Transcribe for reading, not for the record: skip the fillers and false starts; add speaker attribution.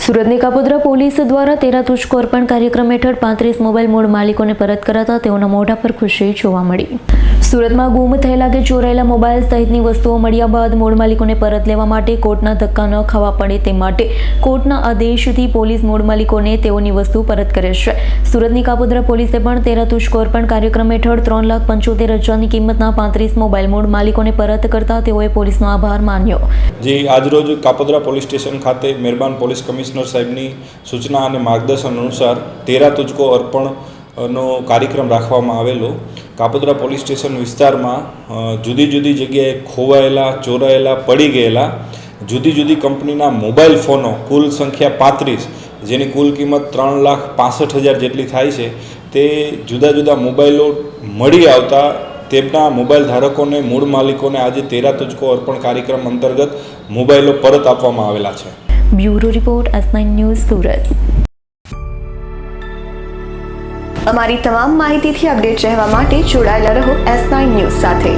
Speaker 1: સુરતની કાપોદ્રા પોલીસ દ્વારા તેરા તુझको અર્પણ કાર્યક્રમ હેઠળ 35 મોબાઈલ મૂળ માલિકોને પરત કરાતા તેઓના મોઢા પર ખુશી જોવા મળી। સુરતમાં ગુમ થયેલા કે ચોરાયેલા મોબાઈલ સહિતની વસ્તુઓ મળ્યા બાદ મૂળ માલિકોને પરત લેવા માટે કોર્ટના ધક્કા ન ખાવા પડે તે માટે કોર્ટના આદેશથી પોલીસ મૂળ માલિકોને તેઓની વસ્તુ પરત કરે છે। સુરતની કાપોદ્રા પોલીસે પણ તેરા તુझको અર્પણ કાર્યક્રમ હેઠળ 3,75,000ની કિંમતના 35 મોબાઈલ મૂળ માલિકોને પરત કરતા તેઓએ પોલીસનો આભાર માન્યો।
Speaker 2: જે આજરોજ કાપોદ્રા પોલીસ સ્ટેશન ખાતે મહેરબાન પોલીસ કમિશનર સાહેબની સૂચના અને માર્ગદર્શન અનુસાર તેરા તુझको અર્પણનો કાર્યક્રમ રાખવામાં આવેલો। કાપોદ્રા પોલીસ સ્ટેશન વિસ્તારમાં જુદી જુદી જગ્યાએ ખોવાયેલા, ચોરાયેલા, પડી ગયેલા જુદી જુદી કંપનીના મોબાઈલ ફોનો કુલ સંખ્યા 35 જેની કુલ કિંમત 3,65,000 જેટલી થાય છે તે જુદા જુદા મોબાઈલો મળી આવતા તેમના મોબાઈલ ધારકોને મૂળ માલિકોને આજે તેરા તુझको અર્પણ કાર્યક્રમ અંતર્ગત મોબાઈલો પરત આપવામાં આવેલા છે।
Speaker 1: Bureau report S9 news Surat.
Speaker 3: અમારી તમામ માહિતીથી અપડેટ રહેવા માટે જોડાયેલા રહો S9 ન્યૂઝ સાથે।